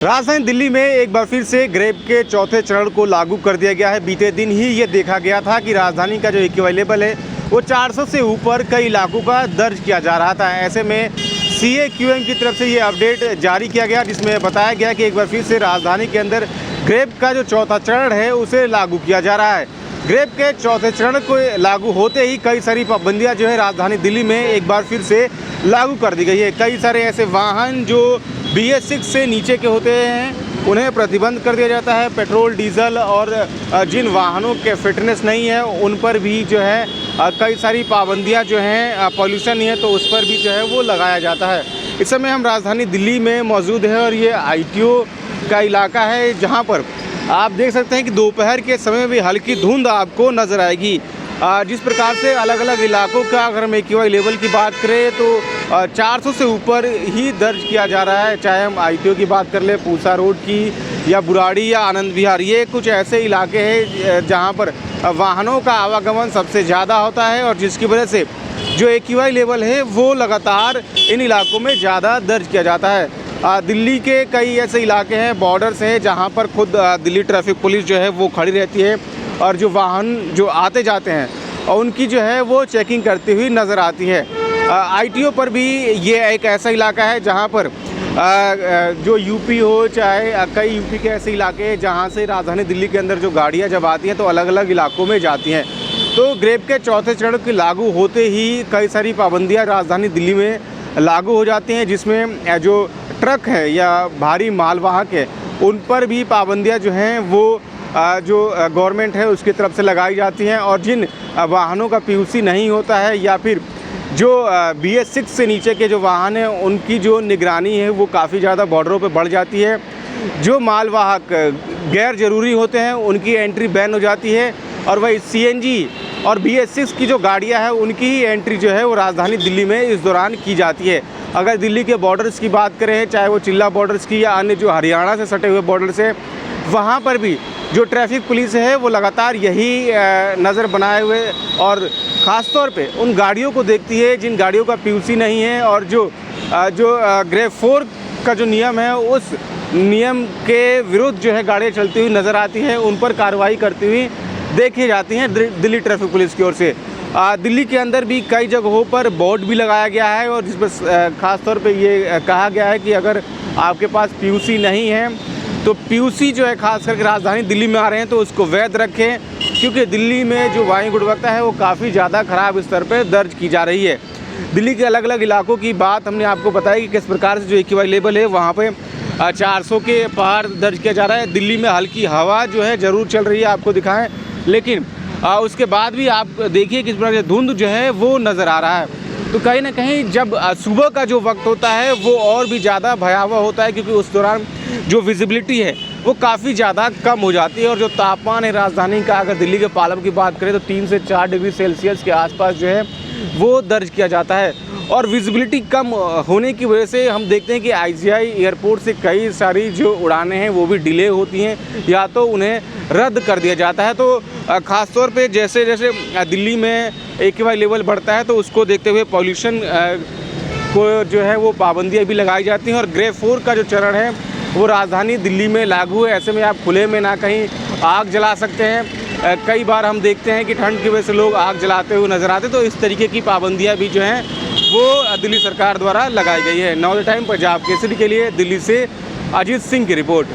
राजधानी दिल्ली में एक बार फिर से ग्रेप के चौथे चरण को लागू कर दिया गया है। बीते दिन ही ये देखा गया था कि राजधानी का जो एक्यूआई लेवल है वो 400 से ऊपर कई इलाकों का दर्ज किया जा रहा था। ऐसे में CAQM की तरफ से ये अपडेट जारी किया गया, जिसमें बताया गया कि एक बार फिर से राजधानी के अंदर ग्रेप का जो चौथा चरण है उसे लागू किया जा रहा है। ग्रेप के चौथे चरण को लागू होते ही कई सारी पाबंदियां जो है राजधानी दिल्ली में एक बार फिर से लागू कर दी गई है। कई सारे ऐसे वाहन जो BS6 से नीचे के होते हैं उन्हें प्रतिबंध कर दिया जाता है। पेट्रोल, डीजल और जिन वाहनों के फिटनेस नहीं है उन पर भी जो है कई सारी पाबंदियां जो हैं, पॉल्यूशन नहीं है तो उस पर भी जो है वो लगाया जाता है। इस समय हम राजधानी दिल्ली में मौजूद है और ये ITO का इलाका है, जहाँ पर आप देख सकते हैं कि दोपहर के समय में भी हल्की धुंध आपको नज़र आएगी। जिस प्रकार से अलग अलग इलाकों का अगर हम एक्यूआई लेवल की बात करें तो 400 से ऊपर ही दर्ज किया जा रहा है। चाहे हम ITO की बात कर ले, पूसा रोड की या बुराड़ी या आनंद विहार, ये कुछ ऐसे इलाके हैं जहां पर वाहनों का आवागमन सबसे ज़्यादा होता है और जिसकी वजह से जो एक्यूआई लेवल है वो लगातार इन इलाकों में ज़्यादा दर्ज किया जाता है। दिल्ली के कई ऐसे इलाके हैं, बॉर्डर्स हैं, जहाँ पर खुद दिल्ली ट्रैफिक पुलिस जो है वो खड़ी रहती है और जो वाहन जो आते जाते हैं और उनकी जो है वो चेकिंग करती हुई नज़र आती है। ITO पर भी ये एक ऐसा इलाका है जहाँ पर जो यूपी हो, चाहे कई यूपी के ऐसे इलाके हैं जहाँ से राजधानी दिल्ली के अंदर जो गाड़ियाँ जब आती हैं तो अलग अलग इलाकों में जाती हैं। तो ग्रेप के चौथे चरण के लागू होते ही कई सारी पाबंदियाँ राजधानी दिल्ली में लागू हो जाती हैं, जिसमें जो ट्रक है या भारी मालवाहक है उन पर भी पाबंदियाँ जो हैं वो जो गवर्नमेंट है उसकी तरफ से लगाई जाती हैं। और जिन वाहनों का PUC नहीं होता है या फिर जो BS6 से नीचे के जो वाहन हैं उनकी जो निगरानी है वो काफ़ी ज़्यादा बॉर्डरों पे बढ़ जाती है। जो मालवाहक गैर ज़रूरी होते हैं उनकी एंट्री बैन हो जाती है और वही CNG और BS6 की जो गाड़ियां हैं उनकी ही एंट्री जो है वो राजधानी दिल्ली में इस दौरान की जाती है। अगर दिल्ली के बॉर्डर्स की बात करें, चाहे वो चिल्ला बॉर्डर्स की या अन्य जो हरियाणा से सटे हुए बॉर्डर्स है, वहाँ पर भी जो ट्रैफिक पुलिस है वो लगातार यही नज़र बनाए हुए और ख़ास तौर पे उन गाड़ियों को देखती है जिन गाड़ियों का PUC नहीं है और जो ग्रेप 4 का जो नियम है उस नियम के विरुद्ध जो है गाड़ियाँ चलती हुई नज़र आती हैं, उन पर कार्रवाई करती हुई देखी जाती हैं दिल्ली ट्रैफिक पुलिस की ओर से। दिल्ली के अंदर भी कई जगहों पर बोर्ड भी लगाया गया है और जिस पर ख़ास तौर पे ये कहा गया है कि अगर आपके पास PUC नहीं है तो PUC जो है ख़ास करके राजधानी दिल्ली में आ रहे हैं तो उसको वैध रखें, क्योंकि दिल्ली में जो वायु गुणवत्ता है वो काफ़ी ज़्यादा ख़राब स्तर पर दर्ज की जा रही है। दिल्ली के अलग अलग इलाकों की बात हमने आपको बताई कि किस प्रकार से जो एक्यूआई लेवल है वहाँ पे 400 के पार दर्ज किया जा रहा है। दिल्ली में हल्की हवा जो है ज़रूर चल रही है, आपको दिखाएं, लेकिन उसके बाद भी आप देखिए किस प्रकार से धुंध जो है वो नज़र आ रहा है। तो कहीं ना कहीं जब सुबह का जो वक्त होता है वो और भी ज़्यादा भयावह होता है, क्योंकि उस दौरान जो विजिबिलिटी है वो काफ़ी ज़्यादा कम हो जाती है और जो तापमान है राजधानी का, अगर दिल्ली के पालम की बात करें तो 3 से 4 डिग्री सेल्सियस के आसपास जो है वो दर्ज किया जाता है। और विजिबिलिटी कम होने की वजह से हम देखते हैं कि IGI एयरपोर्ट से कई सारी जो उड़ानें हैं वो भी डिले होती हैं या तो उन्हें रद्द कर दिया जाता है। तो ख़ास तौर पे जैसे जैसे दिल्ली में एक्यूआई लेवल बढ़ता है तो उसको देखते हुए पॉल्यूशन को जो है वो पाबंदियाँ भी लगाई जाती हैं। और ग्रेप 4 का जो चरण है वो राजधानी दिल्ली में लागू है। ऐसे में आप खुले में ना कहीं आग जला सकते हैं। कई बार हम देखते हैं कि ठंड की वजह से लोग आग जलाते हुए नज़र आते, तो इस तरीके की पाबंदियाँ भी जो हैं वो दिल्ली सरकार द्वारा लगाई गई है। Now the time Punjab Kesari के लिए दिल्ली से अजीत सिंह की रिपोर्ट।